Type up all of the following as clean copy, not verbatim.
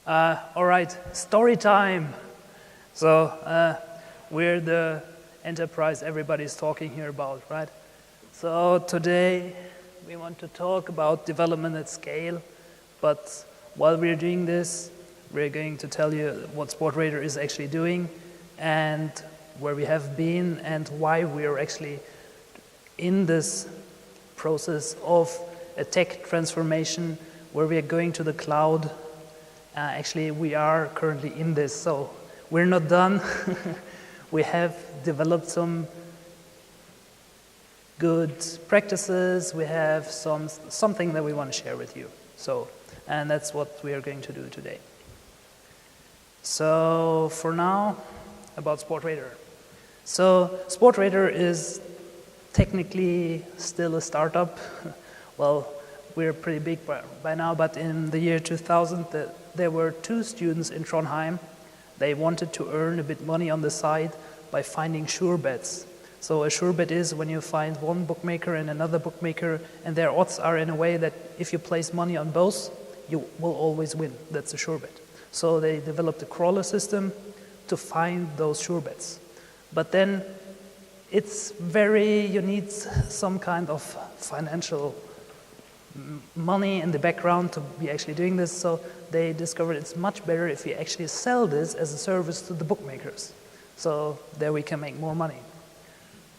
All right, story time. So we're the enterprise everybody's talking here about, right? So today we want to talk about development at scale, but while we're doing this, we're going to tell you what Sportradar is actually doing and where we have been and why we're actually in this process of a tech transformation where we are going to the cloud. Actually, we are currently in this, so we're not done. We have developed some good practices. We have something that we want to share with you. And that's what we are going to do today. So for now, about Sportradar. So Sportradar is technically still a startup. Well, we're pretty big by now, but in the year 2000, there were 2 students in Trondheim. They wanted to earn a bit money on the side by finding sure bets. So a sure bet is when you find one bookmaker and another bookmaker, and their odds are in a way that if you place money on both, you will always win. That's a sure bet. So they developed a crawler system to find those sure bets. But then you need some kind of financial money in the background to be actually doing this, so they discovered it's much better if we actually sell this as a service to the bookmakers. So there we can make more money.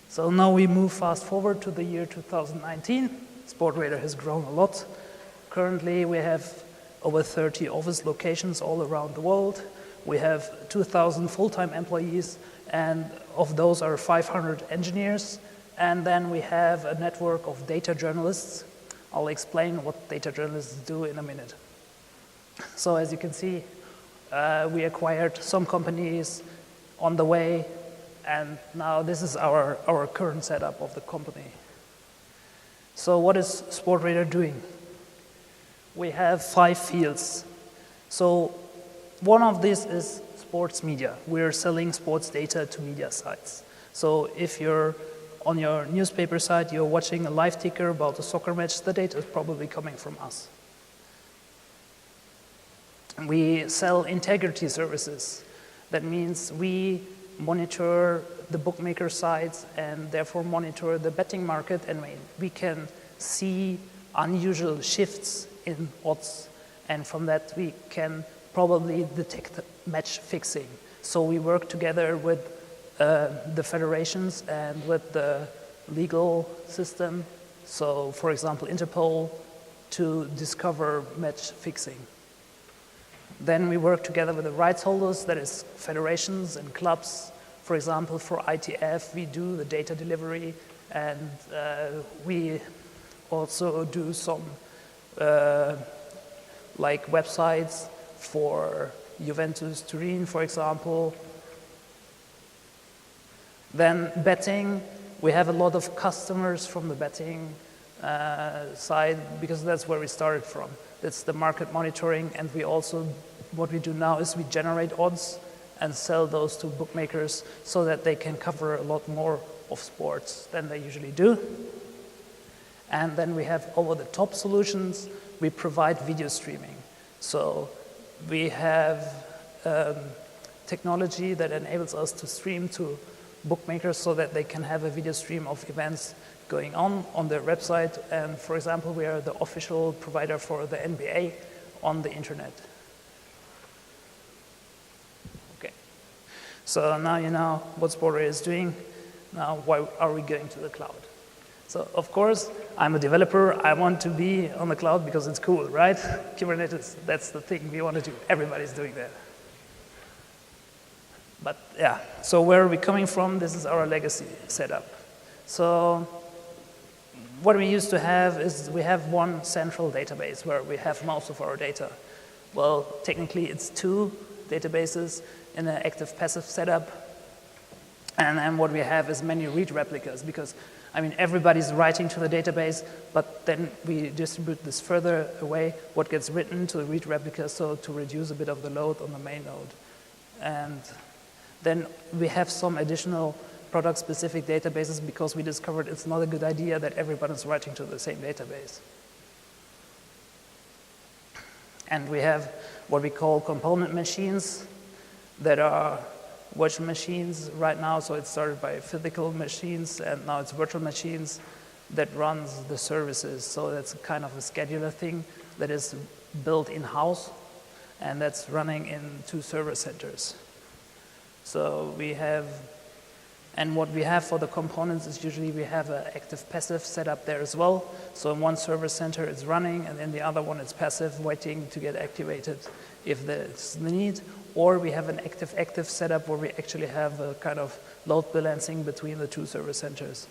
So now we move fast forward to the year 2019. Sportradar has grown a lot. Currently we have over 30 office locations all around the world. We have 2,000 full-time employees, and of those are 500 engineers. And then we have a network of data journalists. I'll explain what data journalists do in a minute. So as you can see, we acquired some companies on the way, and now this is our current setup of the company. So what is Sportradar doing? We have 5 fields. So one of these is sports media. We're selling sports data to media sites. So if you're on your newspaper site, you're watching a live ticker about a soccer match, the data is probably coming from us. We sell integrity services. That means we monitor the bookmaker sites and therefore monitor the betting market, and we can see unusual shifts in odds, and from that we can probably detect match fixing. So we work together with the federations and with the legal system, so for example Interpol, to discover match fixing. Then we work together with the rights holders, that is federations and clubs. For example, for ITF we do the data delivery, and we also do some like websites for Juventus Turin, for example. Then betting, we have a lot of customers from the betting side, because that's where we started from. That's the market monitoring, and we also, what we do now is we generate odds and sell those to bookmakers so that they can cover a lot more of sports than they usually do. And then we have over-the-top solutions. We provide video streaming. So we have technology that enables us to stream to bookmakers so that they can have a video stream of events going on their website. And for example, we are the official provider for the NBA on the internet. Okay. So now you know what Sportradar is doing. Now, why are we going to the cloud? So of course, I'm a developer. I want to be on the cloud because it's cool, right? Kubernetes, that's the thing we want to do. Everybody's doing that. But yeah, so where are we coming from? This is our legacy setup. So what we used to have is we have one central database where we have most of our data. Well, technically it's 2 databases in an active-passive setup. And then what we have is many read replicas, because I mean, everybody's writing to the database, but then we distribute this further away, what gets written to the read replica, so to reduce a bit of the load on the main node. And then we have some additional product-specific databases because we discovered it's not a good idea that everybody's writing to the same database. And we have what we call component machines that are virtual machines right now. So it started by physical machines, and now it's virtual machines that runs the services. So that's kind of a scheduler thing that is built in-house, and that's running in 2 server centers. So we have, and what we have for the components is usually we have an active-passive setup there as well. So in one server center it's running, and in the other one it's passive, waiting to get activated if there's the need. Or we have an active-active setup where we actually have a kind of load balancing between the 2 server centers.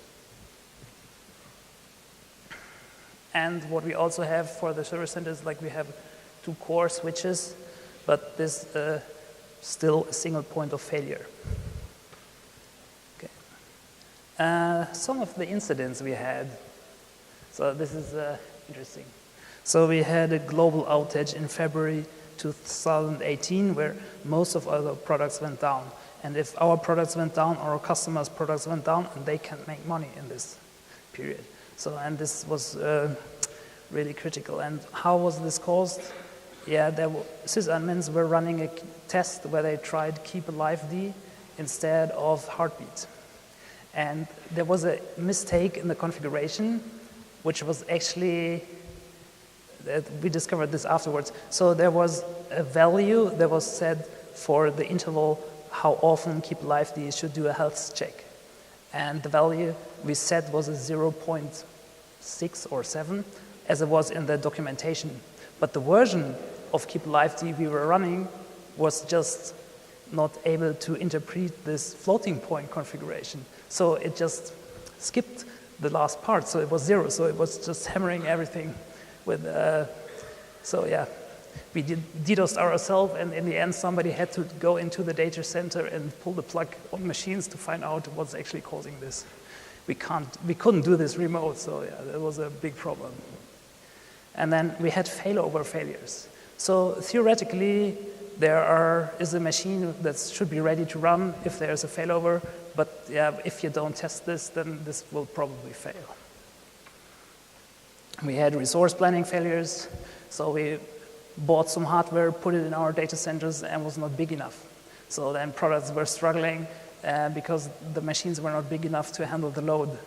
And what we also have for the server centers, like we have 2 core switches, but this still a single point of failure. Okay. Some of the incidents we had. So this is interesting. So we had a global outage in February 2018 where most of our products went down. And if our products went down, our customers' products went down, and they can't make money in this period. So, and this was really critical. And how was this caused? Yeah, sysadmins were running a test where they tried keep alive D instead of heartbeat. And there was a mistake in the configuration, which was actually, we discovered this afterwards. So there was a value that was set for the interval how often keep alive D should do a health check. And the value we set was a 0.6 or 7, as it was in the documentation. But the version of keep alive D we were running was just not able to interpret this floating point configuration. So it just skipped the last part, so it was 0. So it was just hammering everything with, so yeah. We DDoSed ourselves, and in the end, somebody had to go into the data center and pull the plug on machines to find out what's actually causing this. We couldn't do this remote, so yeah, that was a big problem. And then we had failover failures. So theoretically, there is a machine that should be ready to run if there's a failover, but yeah, if you don't test this, then this will probably fail. We had resource planning failures, so we bought some hardware, put it in our data centers, and was not big enough. So then products were struggling because the machines were not big enough to handle the load.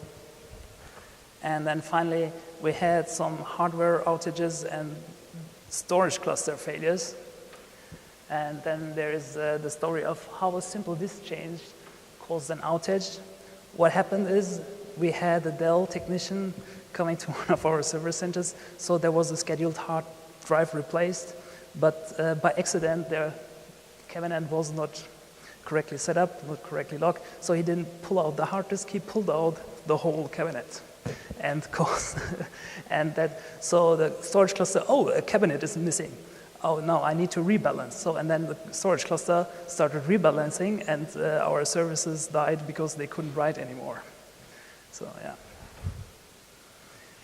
And then finally, we had some hardware outages and storage cluster failures. And then there is the story of how a simple disk change caused an outage. What happened is we had a Dell technician coming to one of our server centers, so there was a scheduled hard drive replaced, but by accident the cabinet was not correctly set up, not correctly locked, so he didn't pull out the hard disk, he pulled out the whole cabinet. And so the storage cluster, oh, a cabinet is missing. Oh no, I need to rebalance. So, and then the storage cluster started rebalancing, and our services died because they couldn't write anymore. So yeah.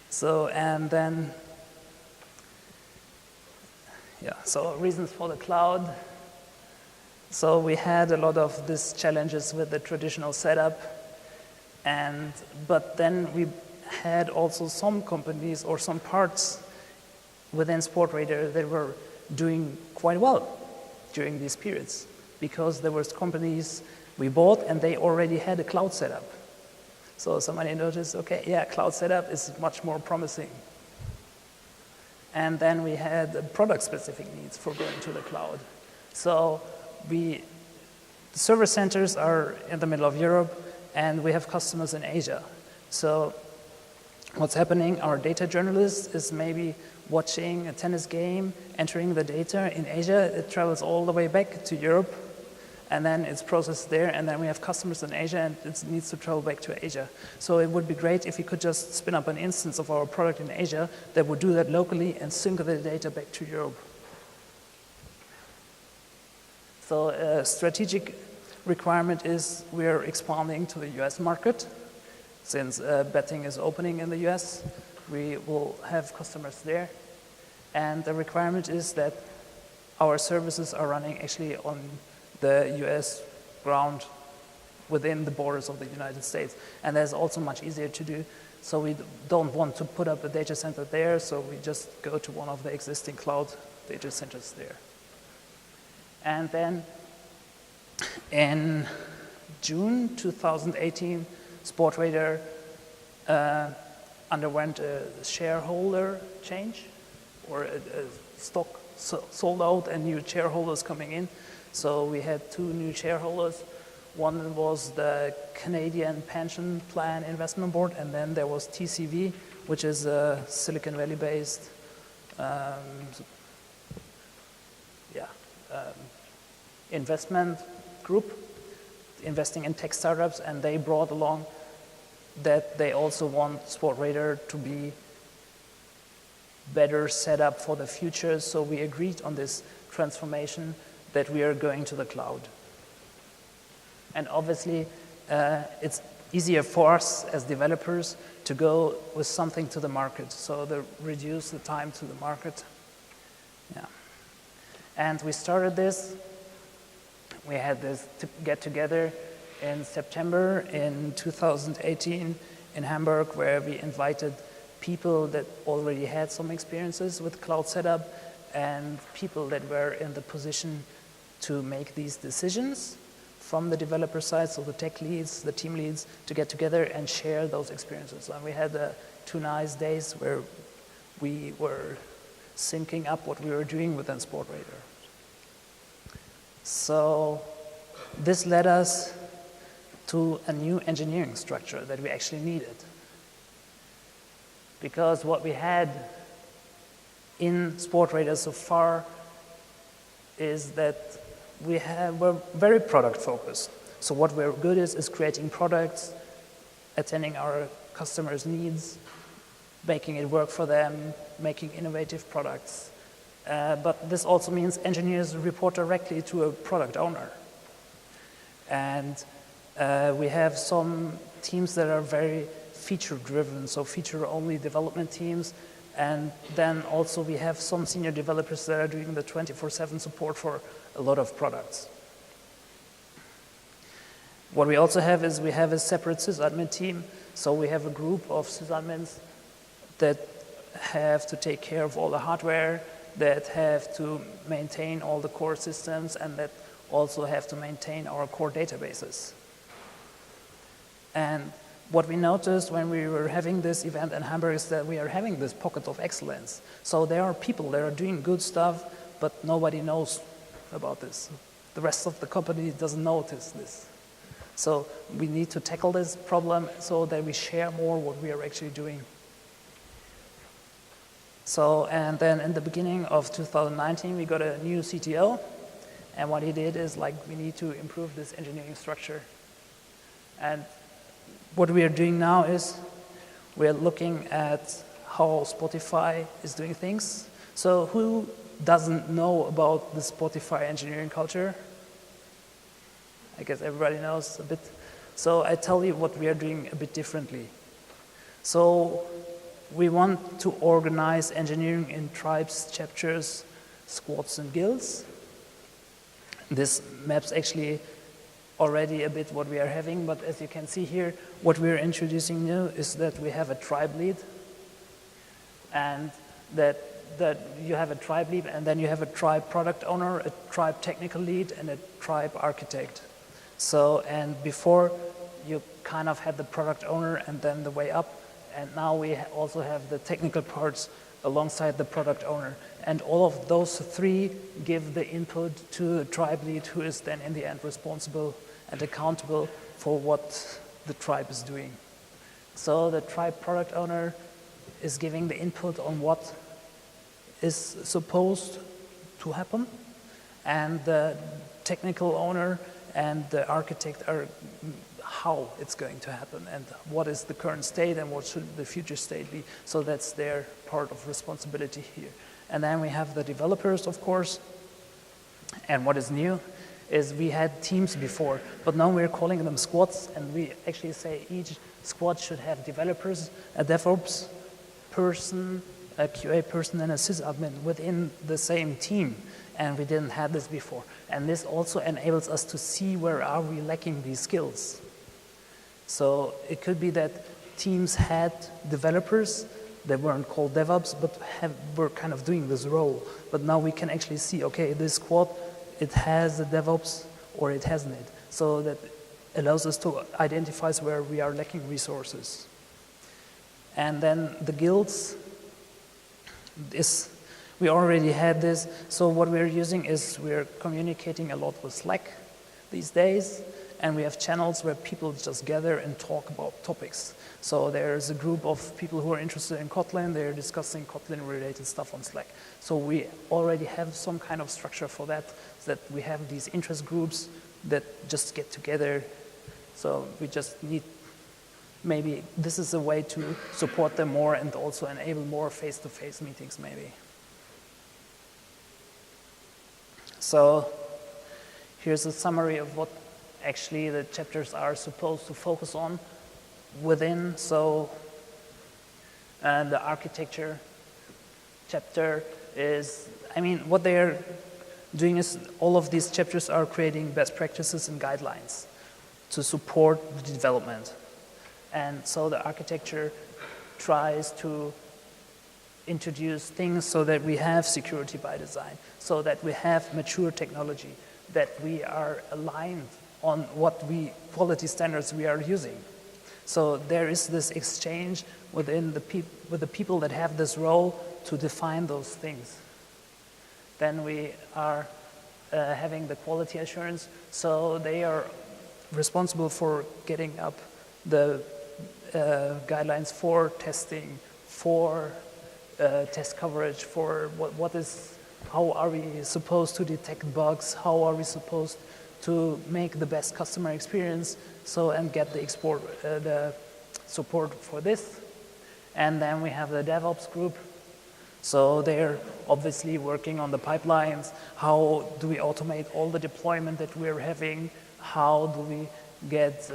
So, and then, yeah, so reasons for the cloud. So we had a lot of these challenges with the traditional setup, but then we had also some companies or some parts within Sportradar that were doing quite well during these periods, because there were companies we bought and they already had a cloud setup. So somebody noticed, okay, yeah, cloud setup is much more promising. And then we had product-specific needs for going to the cloud. So the server centers are in the middle of Europe, and we have customers in Asia. So what's happening, our data journalist is maybe watching a tennis game, entering the data in Asia. It travels all the way back to Europe, and then it's processed there, and then we have customers in Asia, and it needs to travel back to Asia. So it would be great if we could just spin up an instance of our product in Asia that would do that locally and sync the data back to Europe. So a strategic requirement is we're expanding to the US market. Since betting is opening in the US, we will have customers there. And the requirement is that our services are running actually on the US ground within the borders of the United States. And that's also much easier to do. So we don't want to put up a data center there, so we just go to one of the existing cloud data centers there. And then in June 2018, Sportradar underwent a shareholder change, or a stock sold out and new shareholders coming in. So we had 2 new shareholders. One was the Canadian Pension Plan Investment Board, and then there was TCV, which is a Silicon Valley-based investment group investing in tech startups, and they brought along that they also want Sportradar to be better set up for the future. So we agreed on this transformation that we are going to the cloud. And obviously, it's easier for us as developers to go with something to the market, so they reduce the time to the market. Yeah. And we started this. We had this get together in September in 2018 in Hamburg, where we invited people that already had some experiences with cloud setup and people that were in the position to make these decisions from the developer side, so the tech leads, the team leads, to get together and share those experiences. And we had 2 nice days where we were syncing up what we were doing within Sportradar. So this led us to a new engineering structure that we actually needed. Because what we had in Sportradar so far is that we're very product focused. So what we're good at is creating products, attending our customers' needs, making it work for them, making innovative products. But this also means engineers report directly to a product owner. And we have some teams that are very feature-driven, so feature-only development teams. And then also we have some senior developers that are doing the 24/7 support for a lot of products. What we also have is we have a separate sysadmin team. So we have a group of sysadmins that have to take care of all the hardware, that have to maintain all the core systems, and that also have to maintain our core databases. And what we noticed when we were having this event in Hamburg is that we are having this pocket of excellence. So there are people that are doing good stuff, but nobody knows about this. The rest of the company doesn't notice this. So we need to tackle this problem so that we share more what we are actually doing. So, and then in the beginning of 2019, we got a new CTO. And what he did is, like, we need to improve this engineering structure. And what we are doing now is we're looking at how Spotify is doing things. So who doesn't know about the Spotify engineering culture? I guess everybody knows a bit. So I tell you what we are doing a bit differently. So we want to organize engineering in tribes, chapters, squads, and guilds. This maps actually already a bit what we are having, but as you can see here, what we are introducing new is that we have a tribe lead, and that you have a tribe lead, and then you have a tribe product owner, a tribe technical lead, and a tribe architect. So, and before you kind of had the product owner and then the way up, and now we also have the technical parts alongside the product owner. And all of those 3 give the input to the tribe lead, who is then in the end responsible and accountable for what the tribe is doing. So the tribe product owner is giving the input on what is supposed to happen, and the technical owner and the architect are how it's going to happen and what is the current state and what should the future state be. So that's their part of responsibility here. And then we have the developers, of course. And what is new is we had teams before, but now we're calling them squads, and we actually say each squad should have developers, a DevOps person, a QA person, and a sysadmin within the same team. And we didn't have this before. And this also enables us to see where are we lacking these skills. So it could be that teams had developers, They weren't called DevOps, but were kind of doing this role. But now we can actually see, okay, this squad, it has a DevOps or it hasn't it. So that allows us to identify where we are lacking resources. And then the guilds, we already had this. So what we're using is we're communicating a lot with Slack these days, and we have channels where people just gather and talk about topics. So there's a group of people who are interested in Kotlin, they're discussing Kotlin-related stuff on Slack. So we already have some kind of structure for that we have these interest groups that just get together. So we just need, maybe this is a way to support them more and also enable more face-to-face meetings maybe. So here's a summary of what actually the chapters are supposed to focus on within. So the architecture chapter is, what they're doing is all of these chapters are creating best practices and guidelines to support the development. And so the architecture tries to introduce things so that we have security by design, so that we have mature technology, that we are aligned on what quality standards we are using. So there is this exchange within with the people that have this role to define those things. Then we are having the quality assurance, so they are responsible for getting up the guidelines for testing, for test coverage, for how are we supposed to detect bugs, how are we supposed to make the best customer experience, and get the support for this. And then we have the DevOps group. So they're obviously working on the pipelines. How do we automate all the deployment that we're having? How do we get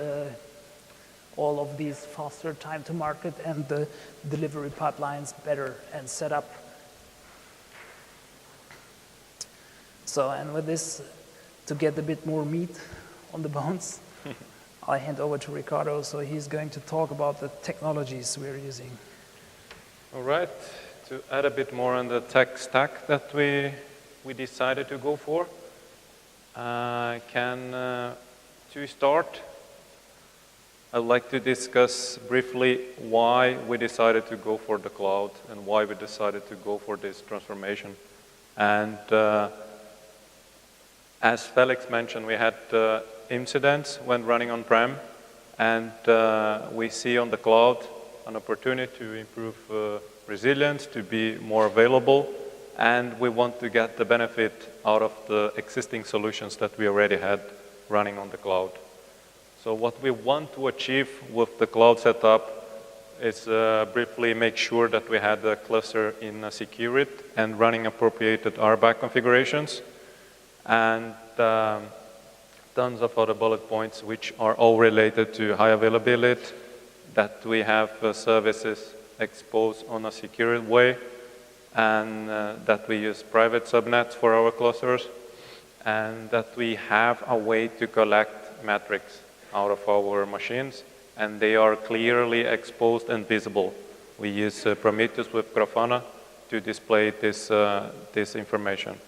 all of these faster time to market and the delivery pipelines better and set up? So, and with this, to get a bit more meat on the bones, I hand over to Ricardo, so he's going to talk about the technologies we're using. All right, to add a bit more on the tech stack that we decided to go for, to start, I'd like to discuss briefly why we decided to go for the cloud and why we decided to go for this transformation. And as Felix mentioned, we had incidents when running on-prem, and we see on the cloud an opportunity to improve resilience, to be more available, and we want to get the benefit out of the existing solutions that we already had running on the cloud. So what we want to achieve with the cloud setup is briefly make sure that we had the cluster in secured and running appropriated RBAC configurations, and tons of other bullet points which are all related to high availability, that we have services exposed on a secured way, and that we use private subnets for our clusters, and that we have a way to collect metrics out of our machines, and they are clearly exposed and visible. We use Prometheus with Grafana to display this information.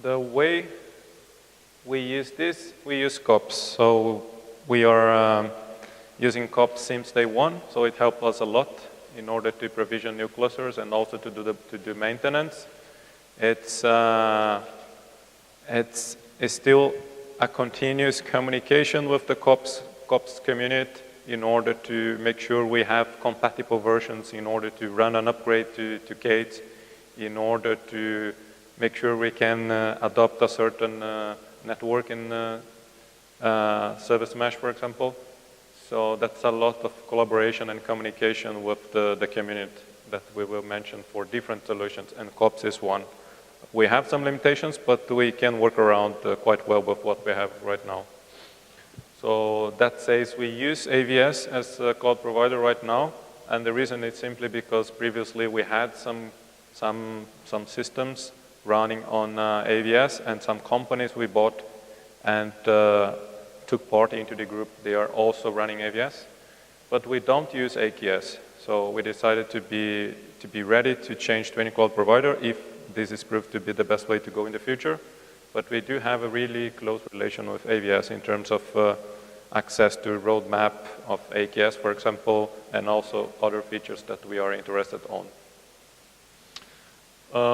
The way we use this, we use COPS. So we are using COPS since day one, so it helped us a lot in order to provision new clusters and also to do maintenance. It's still a continuous communication with the COPS community in order to make sure we have compatible versions, in order to run an upgrade to Kate, in order to make sure we can adopt a certain network in service mesh, for example. So that's a lot of collaboration and communication with the community that we will mention for different solutions, and COPS is one. We have some limitations, but we can work around quite well with what we have right now. So that says we use AVS as a cloud provider right now, and the reason is simply because previously we had some systems running on AVS and some companies we bought, and took part into the group, they are also running AVS. But we don't use AKS. So we decided to be ready to change to any cloud provider if this is proved to be the best way to go in the future. But we do have a really close relation with AVS in terms of access to roadmap of AKS, for example, and also other features that we are interested on.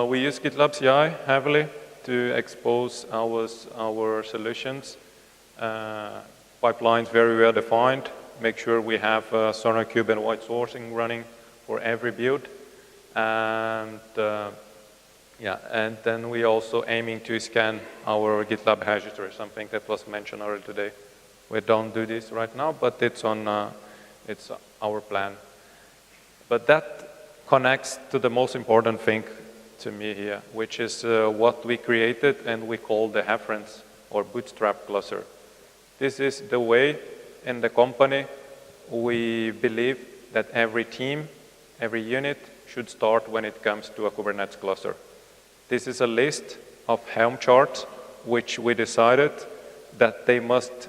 We use GitLab CI heavily to expose our solutions. Pipelines very well defined. Make sure we have SonarQube and white sourcing running for every build. And and then we also aiming to scan our GitLab hash history, something that was mentioned earlier today. We don't do this right now, but it's our plan. But that connects to the most important thing to me here, which is what we created and we call the reference or bootstrap cluster. This is the way in the company we believe that every team, every unit should start when it comes to a Kubernetes cluster. This is a list of Helm charts which we decided that they must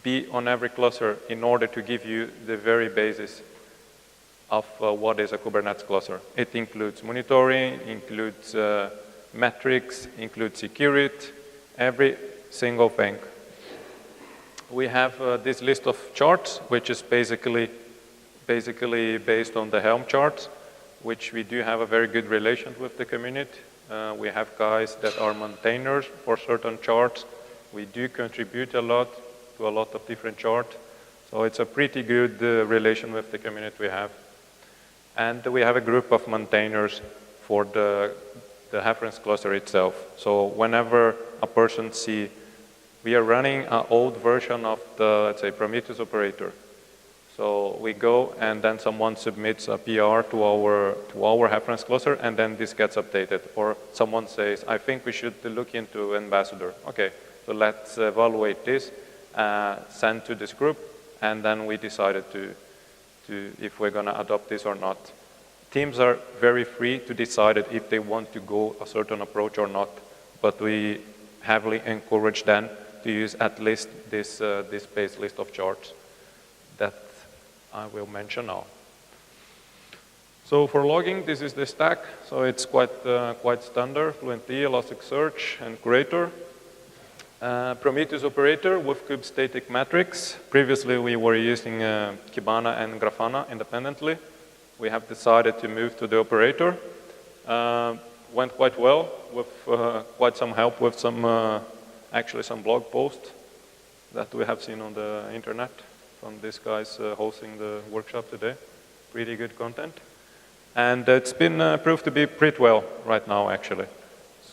be on every cluster in order to give you the very basis of what is a Kubernetes cluster. It includes monitoring, includes metrics, includes security, every single thing. We have this list of charts, which is basically based on the Helm charts, which we do have a very good relation with the community. We have guys that are maintainers for certain charts. We do contribute a lot to a lot of different charts. So it's a pretty good relation with the community we have. And we have a group of maintainers for the reference cluster itself. So whenever a person see, we are running an old version of the, let's say, Prometheus operator. So we go and then someone submits a PR to our reference cluster and then this gets updated. Or someone says, I think we should look into Ambassador. Okay, so let's evaluate this, send to this group, and then we decided to if we're going to adopt this or not. Teams are very free to decide if they want to go a certain approach or not, but we heavily encourage them to use at least this base list of charts that I will mention now. So for logging, this is the stack. So it's quite standard: Fluentd, Elasticsearch, and Curator. Prometheus operator with kube static metrics. Previously, we were using Kibana and Grafana independently. We have decided to move to the operator. Went quite well with quite some help with actually some blog posts that we have seen on the internet from these guys hosting the workshop today. Pretty good content. And it's been proved to be pretty well right now, actually.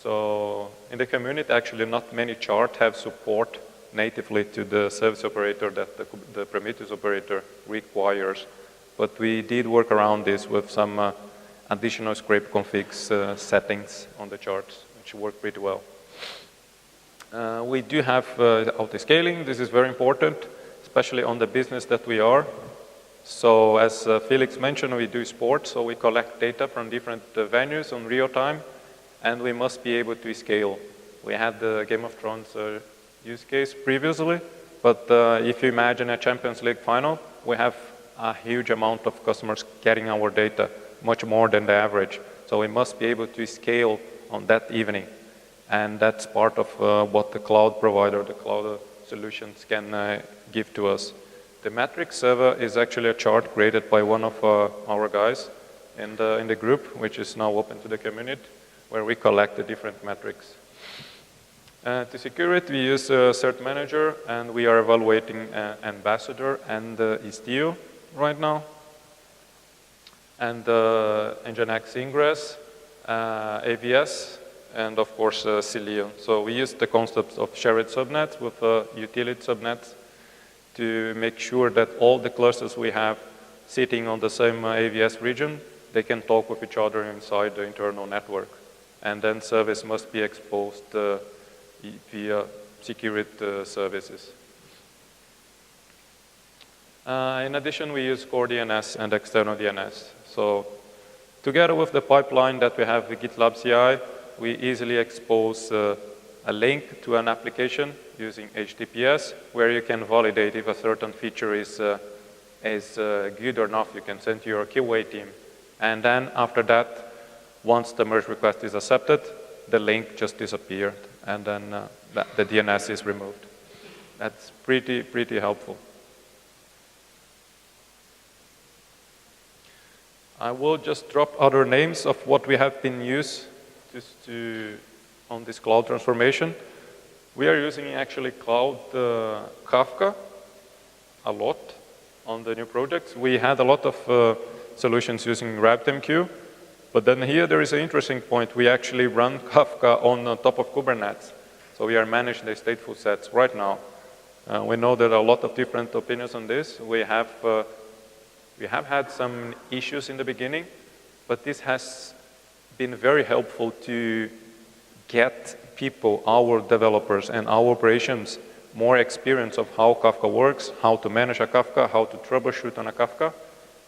So in the community, actually, not many charts have support natively to the service operator that the Prometheus operator requires. But we did work around this with some additional scrape configs settings on the charts, which work pretty well. We do have auto-scaling. This is very important, especially on the business that we are. So as Felix mentioned, we do sports, so we collect data from different venues on real time. And we must be able to scale. We had the Game of Thrones use case previously, but if you imagine a Champions League final, we have a huge amount of customers getting our data, much more than the average. So we must be able to scale on that evening. And that's part of what the cloud provider, the cloud solutions can give to us. The metric server is actually a chart created by one of our guys in the group, which is now open to the community, where we collect the different metrics. To secure it, we use Cert Manager, and we are evaluating Ambassador and Istio right now. And Nginx Ingress, AVS, and of course Cilium. So we use the concepts of shared subnets with utility subnets to make sure that all the clusters we have sitting on the same AVS region, they can talk with each other inside the internal network. And then service must be exposed via security services. In addition, we use core DNS and external DNS. So together with the pipeline that we have with GitLab CI, we easily expose a link to an application using HTTPS where you can validate if a certain feature is good or not. You can send to your QA team. And then after that, once the merge request is accepted, the link just disappeared, and then the DNS is removed. That's pretty helpful. I will just drop other names of what we have been used on this cloud transformation. We are using actually cloud Kafka a lot on the new projects. We had a lot of solutions using RabbitMQ, but then here there is an interesting point. We actually run Kafka on top of Kubernetes. So we are managing the stateful sets right now. We know there are a lot of different opinions on this. We have had some issues in the beginning, but this has been very helpful to get people, our developers and our operations, more experience of how Kafka works, how to manage a Kafka, how to troubleshoot on a Kafka.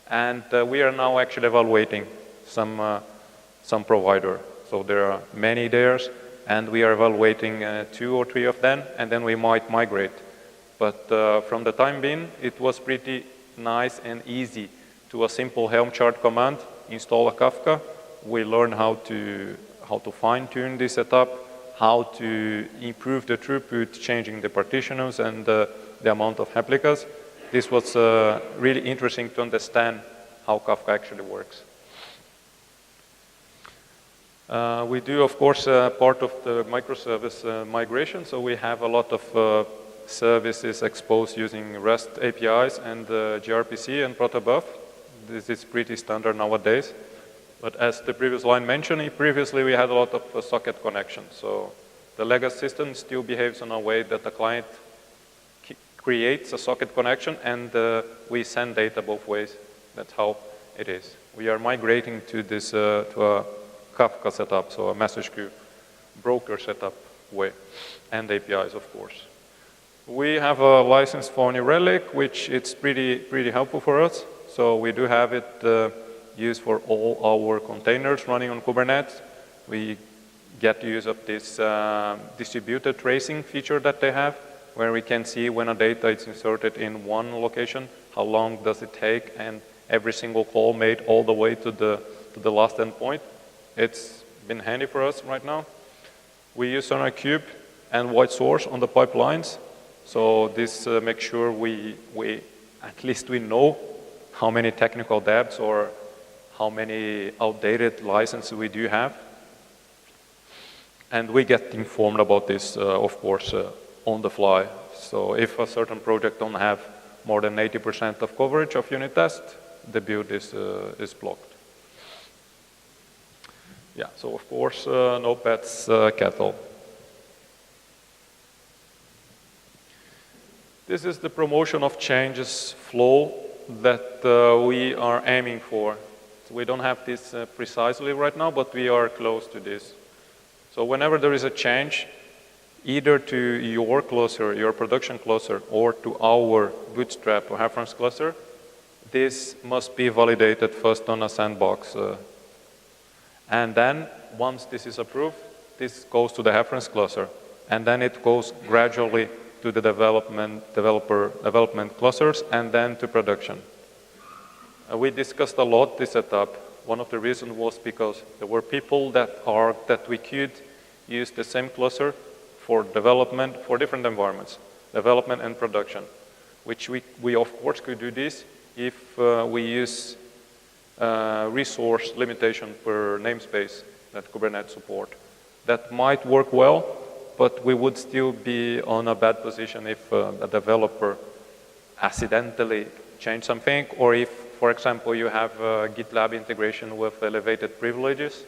And we are now actually evaluating some provider. So there are many there, and we are evaluating 2 or 3 of them, and then we might migrate. But from the time being, it was pretty nice and easy to a simple Helm chart command, install a Kafka. We learn how to fine-tune this setup, how to improve the throughput, changing the partitioners and the amount of replicas. This was really interesting to understand how Kafka actually works. We do, of course, part of the microservice migration, so we have a lot of services exposed using REST APIs and gRPC and protobuf. This is pretty standard nowadays. But as the previous line mentioned, previously we had a lot of socket connections. So the legacy system still behaves in a way that the client creates a socket connection and we send data both ways. That's how it is. We are migrating to this to a Kafka setup, so a message queue broker setup way, and APIs, of course. We have a license for New Relic, which it's pretty helpful for us. So we do have it used for all our containers running on Kubernetes. We get use of this distributed tracing feature that they have, where we can see when a data is inserted in one location, how long does it take, and every single call made all the way to the last endpoint. It's been handy for us right now. We use SonarQube and white source on the pipelines. So this makes sure we at least we know how many technical debts or how many outdated licenses we do have. And we get informed about this, of course, on the fly. So if a certain project don't have more than 80% of coverage of unit test, the build is blocked. Yeah, so of course, no pets, cattle. This is the promotion of changes flow that we are aiming for. So we don't have this precisely right now, but we are close to this. So whenever there is a change, either to your cluster, your production cluster, or to our Bootstrap or reference cluster, this must be validated first on a sandbox. And then, once this is approved, this goes to the reference cluster. And then it goes gradually to the development clusters, and then to production. We discussed a lot this setup. One of the reasons was because there were people that we could use the same cluster for development, for different environments, development and production, which we of course could do this if we use resource limitation per namespace that Kubernetes support. That might work well, but we would still be on a bad position if a developer accidentally changed something, or if, for example, you have GitLab integration with elevated privileges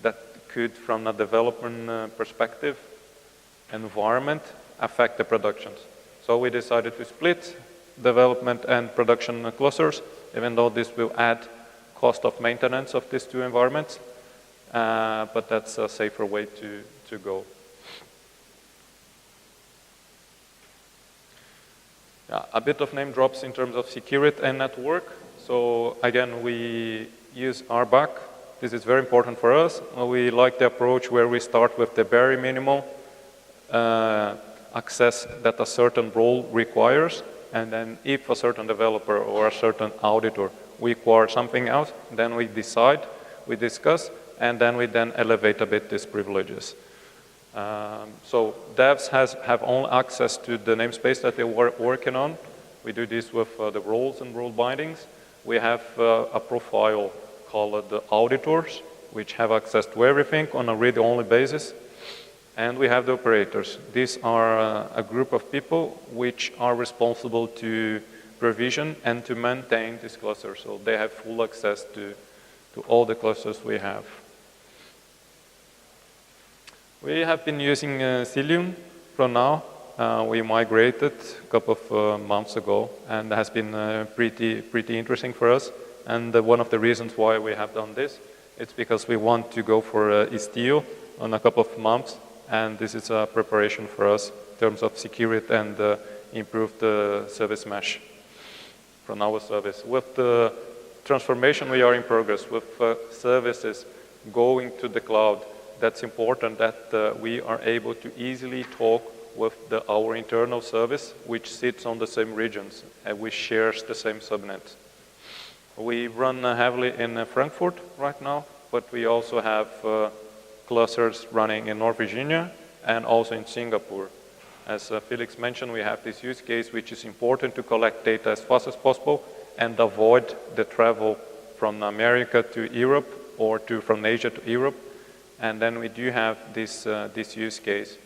that could, from a development perspective, environment, affect the productions. So we decided to split development and production clusters, even though this will add cost of maintenance of these two environments, but that's a safer way to go. Yeah, a bit of name drops in terms of security and network. So again, we use RBAC. This is very important for us. We like the approach where we start with the very minimal access that a certain role requires, and then if a certain developer or a certain auditor requires something else, then we decide, we discuss, and then we elevate a bit these privileges. So devs have only access to the namespace that they were working on. We do this with the roles and role bindings. We have a profile called the auditors, which have access to everything on a read-only basis. And we have the operators. These are a group of people which are responsible to provision and to maintain this cluster. So they have full access to all the clusters we have. We have been using Cilium from now. We migrated a couple of months ago, and it has been pretty interesting for us. And one of the reasons why we have done this, it's because we want to go for Istio in a couple of months, and this is a preparation for us in terms of security and improve the service mesh from our service. With the transformation we are in progress, with services going to the cloud, that's important that we are able to easily talk with our internal service, which sits on the same regions and which shares the same subnet. We run heavily in Frankfurt right now, but we also have clusters running in North Virginia and also in Singapore. As Felix mentioned, we have this use case which is important to collect data as fast as possible and avoid the travel from America to Europe or from Asia to Europe. And then we do have this use case,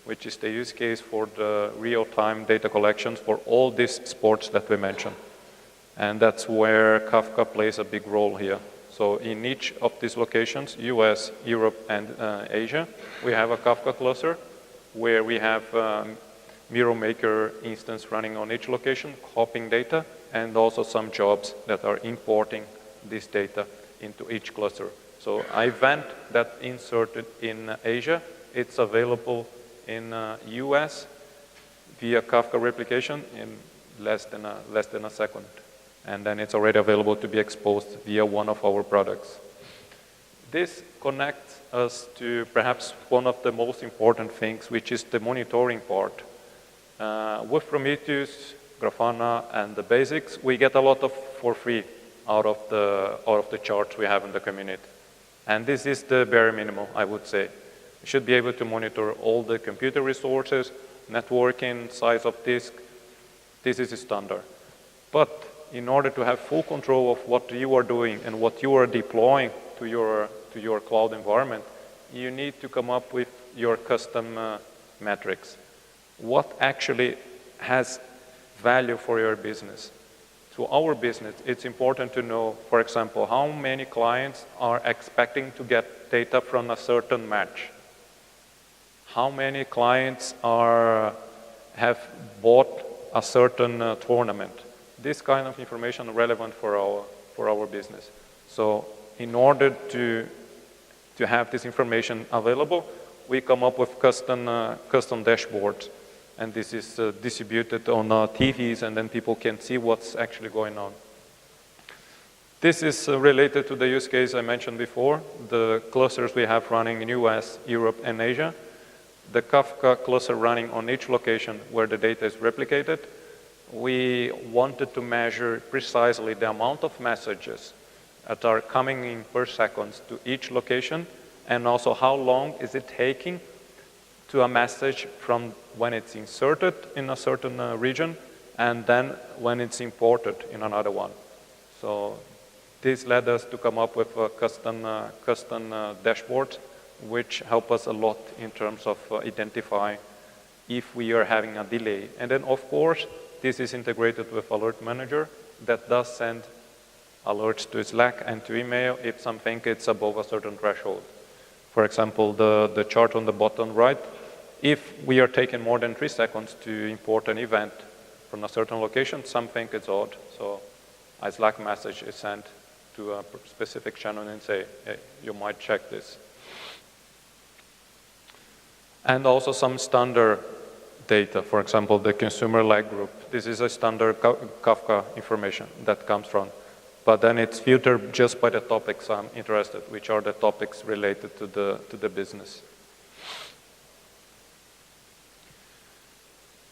which is the use case for the real-time data collections for all these sports that we mentioned. And that's where Kafka plays a big role here. So in each of these locations, US, Europe, and Asia, we have a Kafka cluster where we have Mirror Maker instance running on each location, copying data, and also some jobs that are importing this data into each cluster. So event that inserted in Asia, it's available in US via Kafka replication in less than a second. And then it's already available to be exposed via one of our products. This connects us to perhaps one of the most important things, which is the monitoring part. With Prometheus, Grafana, and the basics, we get a lot for free out of the charts we have in the community. And this is the bare minimum, I would say. You should be able to monitor all the computer resources, networking, size of disk. This is a standard. But in order to have full control of what you are doing and what you are deploying to your cloud environment, you need to come up with your custom metrics. What actually has value for your business? To our business, it's important to know, for example, how many clients are expecting to get data from a certain match. How many clients have bought a certain tournament. This kind of information is relevant for our business. So in order to have this information available, we come up with custom dashboards. And this is distributed on TVs, and then people can see what's actually going on. This is related to the use case I mentioned before, the clusters we have running in US, Europe, and Asia. The Kafka cluster running on each location where the data is replicated. We wanted to measure precisely the amount of messages that are coming in per second to each location, and also how long is it taking to a message from when it's inserted in a certain region and then when it's imported in another one. So this led us to come up with a custom dashboards, which help us a lot in terms of identifying if we are having a delay. And then, of course, this is integrated with Alert Manager that does send alerts to Slack and to email if something is above a certain threshold. For example, the chart on the bottom right, if we are taking more than 3 seconds to import an event from a certain location, something is odd. So a Slack message is sent to a specific channel and say, hey, you might check this. And also some standard data, for example, the consumer lag group. This is a standard Kafka information that comes from. But then it's filtered just by the topics I'm interested, which are the topics related to the business.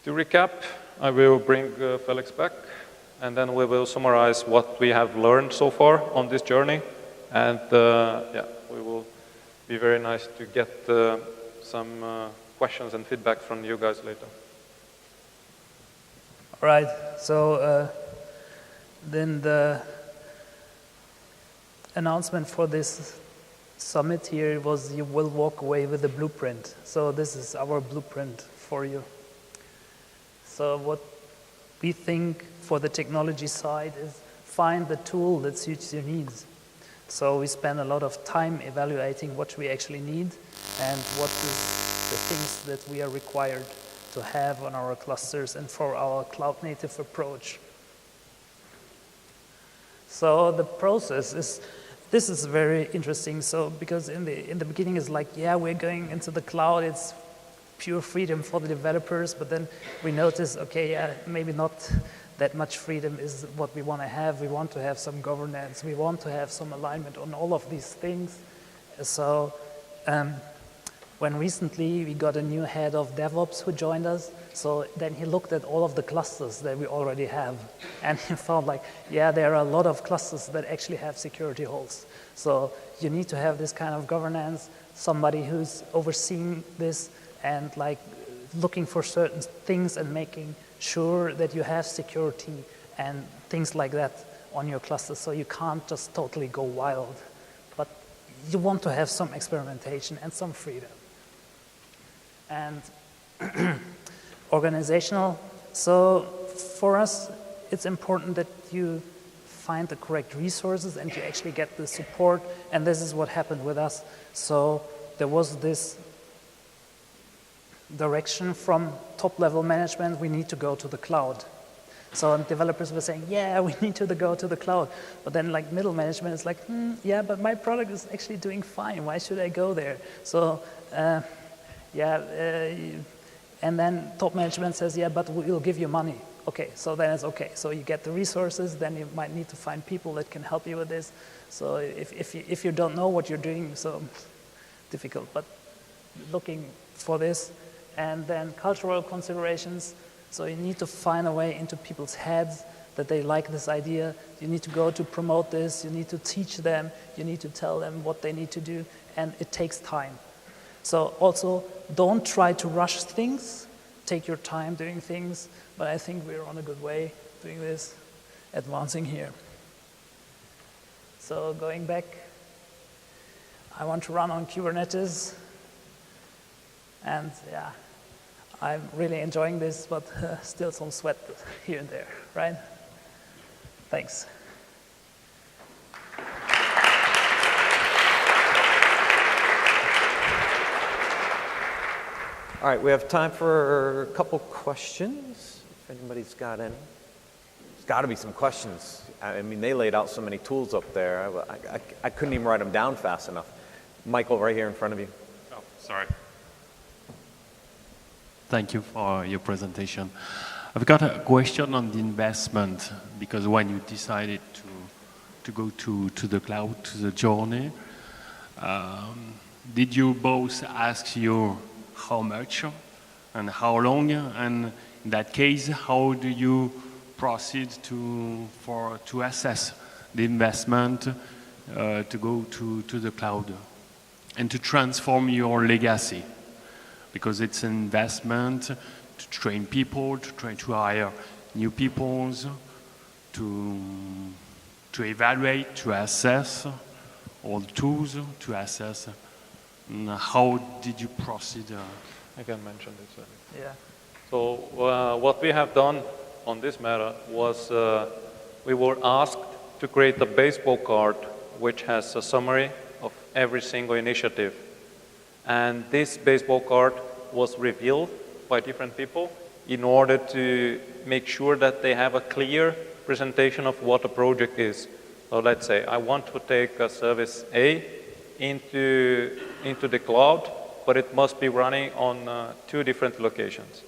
To recap, I will bring Felix back, and then we will summarize what we have learned so far on this journey. And yeah, we will be very nice to get some questions and feedback from you guys later. All right, so then the announcement for this summit here was you will walk away with a blueprint. So this is our blueprint for you. So what we think for the technology side is find the tool that suits your needs. So we spend a lot of time evaluating what we actually need and what is the things that we are required to have on our clusters and for our cloud native approach. So the process is, this is very interesting. So because in the beginning it's like, yeah, we're going into the cloud, it's pure freedom for the developers, but then we notice, okay, yeah, maybe not that much freedom is what we want to have. We want to have some governance. We want to have some alignment on all of these things. So when recently we got a new head of DevOps who joined us, so then he looked at all of the clusters that we already have, and he found like, yeah, there are a lot of clusters that actually have security holes. So you need to have this kind of governance, somebody who's overseeing this and like looking for certain things and making sure that you have security and things like that on your cluster, so you can't just totally go wild. But you want to have some experimentation and some freedom. And organizational, so for us, it's important that you find the correct resources and you actually get the support, and this is what happened with us. So there was this direction from top-level management, we need to go to the cloud. So developers were saying, yeah, we need to go to the cloud. But then like middle management is like, yeah, but my product is actually doing fine. Why should I go there? So and then top management says, yeah, but we'll give you money. Okay, so then it's okay. So you get the resources, then you might need to find people that can help you with this. So if you don't know what you're doing, so difficult, but looking for this. And then cultural considerations. So you need to find a way into people's heads that they like this idea. You need to go to promote this. You need to teach them. You need to tell them what they need to do. And it takes time. So also, don't try to rush things. Take your time doing things. But I think we're on a good way doing this, advancing here. So going back, I want to run on Kubernetes. And yeah, I'm really enjoying this, but still some sweat here and there, right? Thanks. All right, we have time for a couple questions, if anybody's got any. There's got to be some questions. I mean, they laid out so many tools up there. I couldn't even write them down fast enough. Michael, right here in front of you. Oh, sorry. Thank you for your presentation. I've got a question on the investment, because when you decided to go to the cloud, to the journey, did you both ask you how much and how long? And in that case, how do you proceed to assess the investment to go to the cloud and to transform your legacy? Because it's an investment to train people, to hire new people, to evaluate, to assess all the tools, to assess. How did you proceed? I can mention this. Yeah. So what we have done on this matter was we were asked to create a baseball card which has a summary of every single initiative. And this baseball card was revealed by different people in order to make sure that they have a clear presentation of what a project is. So let's say I want to take a service A into the cloud, but it must be running on 2 different locations.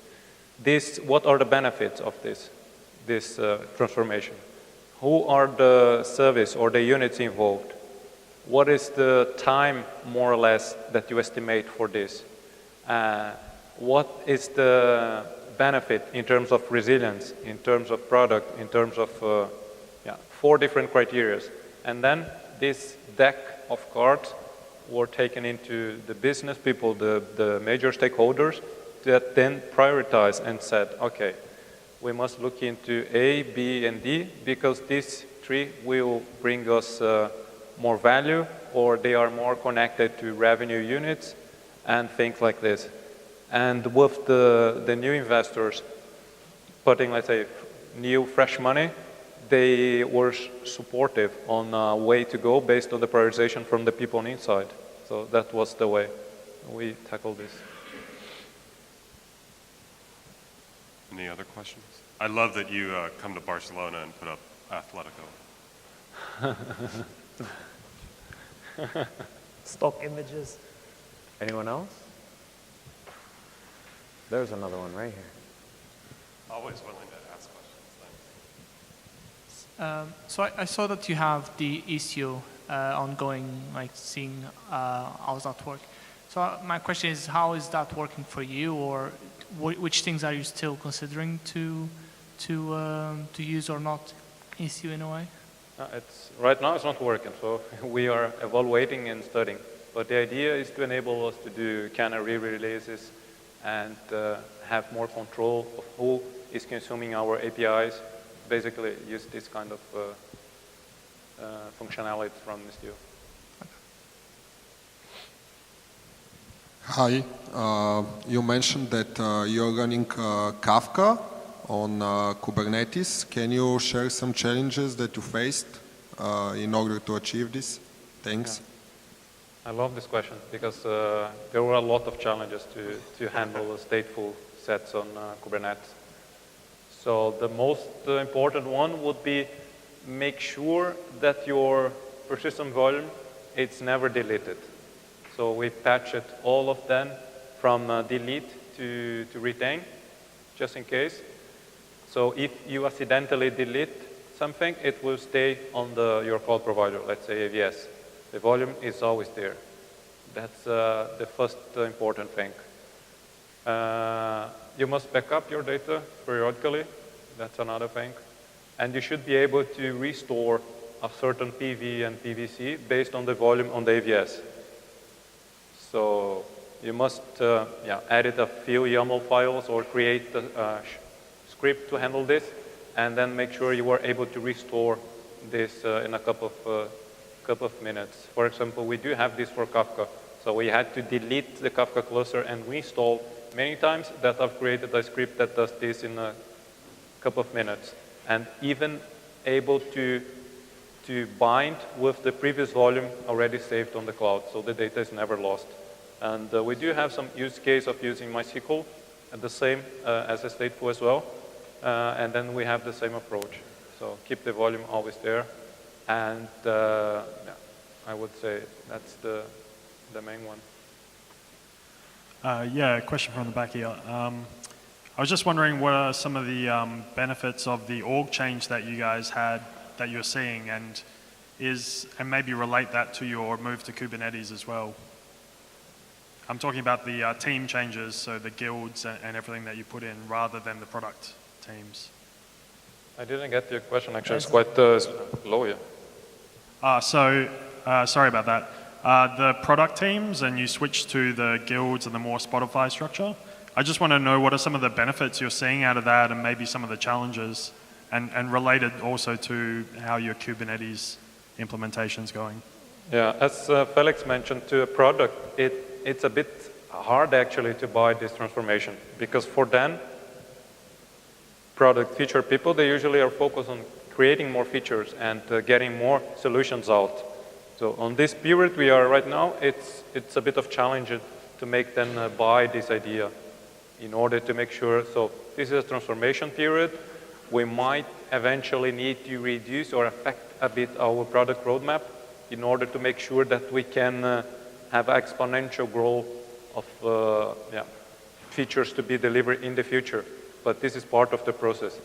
What are the benefits of this transformation? Who are the service or the units involved? What is the time, more or less, that you estimate for this? What is the benefit in terms of resilience, in terms of product, in terms of 4 different criteria. And then this deck of cards were taken into the business people, the major stakeholders, that then prioritized and said, okay, we must look into A, B, and D because these 3 will bring us more value, or they are more connected to revenue units and things like this. And with the new investors putting, let's say, new fresh money, they were supportive on a way to go based on the prioritization from the people on inside. So that was the way we tackled this. Any other questions? I love that you come to Barcelona and put up Atletico. Stock images. Anyone else? There's another one right here. Always willing to ask questions. Thanks. So I saw that you have the issue ongoing, like seeing how does that work. So my question is, how is that working for you, or which things are you still considering to use or not issue in a way? Right now it's not working, so we are evaluating and studying. But the idea is to enable us to do canary releases and have more control of who is consuming our APIs. Basically, use this kind of functionality from Istio. Hi, you mentioned that you're running Kafka on Kubernetes. Can you share some challenges that you faced in order to achieve this? Thanks. Yeah. I love this question because there were a lot of challenges to handle the stateful sets on Kubernetes. So the most important one would be make sure that your persistent volume it's never deleted. So we patched all of them from delete to retain, just in case. So if you accidentally delete something, it will stay on your cloud provider, let's say AWS. The volume is always there. That's the first important thing. You must back up your data periodically. That's another thing. And you should be able to restore a certain PV and PVC based on the volume on the AWS. So you must edit a few YAML files or create a script to handle this, and then make sure you are able to restore this in a couple of minutes. For example, we do have this for Kafka. So we had to delete the Kafka cluster and reinstall many times. That I've created a script that does this in a couple of minutes, and even able to bind with the previous volume already saved on the cloud, so the data is never lost. And we do have some use case of using MySQL at the same as a stateful as well, and then we have the same approach. So keep the volume always there, and I would say that's the main one. Yeah, a question from the back here. I was just wondering what are some of the benefits of the org change that you guys had that you're seeing, and maybe relate that to your move to Kubernetes as well. I'm talking about the team changes, so the guilds and everything that you put in rather than the product teams. I didn't get your question, actually. It's quite low, yeah. Sorry about that. The product teams, and you switched to the guilds and the more Spotify structure. I just want to know what are some of the benefits you're seeing out of that, and maybe some of the challenges, and related also to how your Kubernetes implementation's going. Yeah, as Felix mentioned, to a product, it's a bit hard actually to buy this transformation, because for them, product feature people, they usually are focused on creating more features and getting more solutions out. So on this period we are right now, it's a bit of challenge to make them buy this idea in order to make sure. So this is a transformation period. We might eventually need to reduce or affect a bit our product roadmap in order to make sure that we can have exponential growth of features to be delivered in the future. But this is part of the process.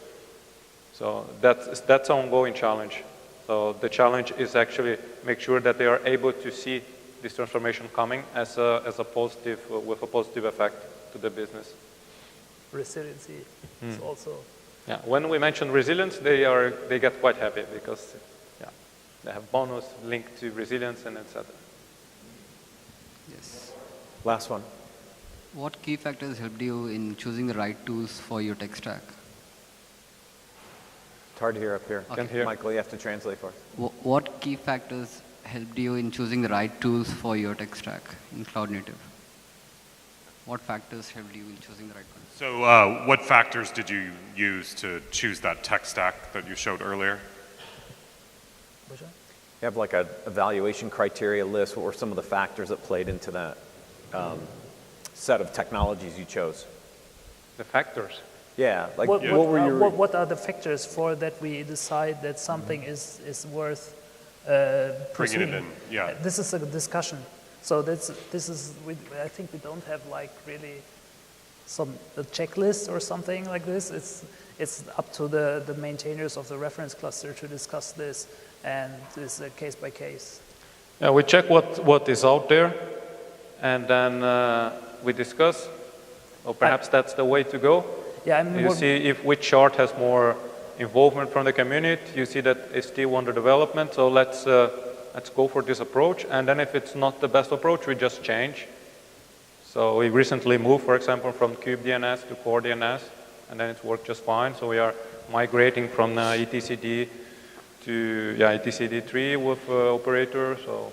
So that's an ongoing challenge. So the challenge is actually make sure that they are able to see this transformation coming as a positive, with a positive effect to the business. Yeah, cool. Thanks. So that's the main one. Hi, resiliency is also. Yeah, when we mention resilience, they get quite happy because they have bonus linked to resilience and etc. Yes. Last one. What key factors helped you in choosing the right tools for your tech stack? It's hard to hear up here. Can hear. Michael, you have to translate for us. What key factors helped you in choosing the right tools for your tech stack in cloud native? What factors helped you in choosing the right ones? So what factors did you use to choose that tech stack that you showed earlier? You have like an evaluation criteria list. What were some of the factors that played into that set of technologies you chose? The factors. Yeah, like What were are the factors for that we decide that something is worth Bringing it pursuing? in, yeah. This is a discussion. So I think we don't have like really a checklist or something like this. It's up to the maintainers of the reference cluster to discuss this, and it's a case by case. Yeah, we check what is out there, and then we discuss. Or perhaps that's the way to go. Yeah, I mean, you see if which chart has more involvement from the community. You see that it's still under development, so let's go for this approach. And then if it's not the best approach, we just change. So we recently moved, for example, from kubedns to core DNS, and then it's worked just fine. So we are migrating from etcd to etcd3 with operator. So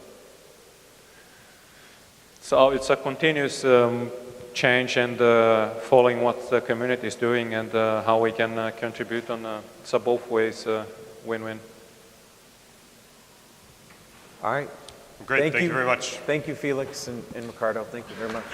it's a continuous change and following what the community is doing and how we can contribute on so both ways win-win. All right. Great, thank you very much. Thank you, Felix and Ricardo. Thank you very much.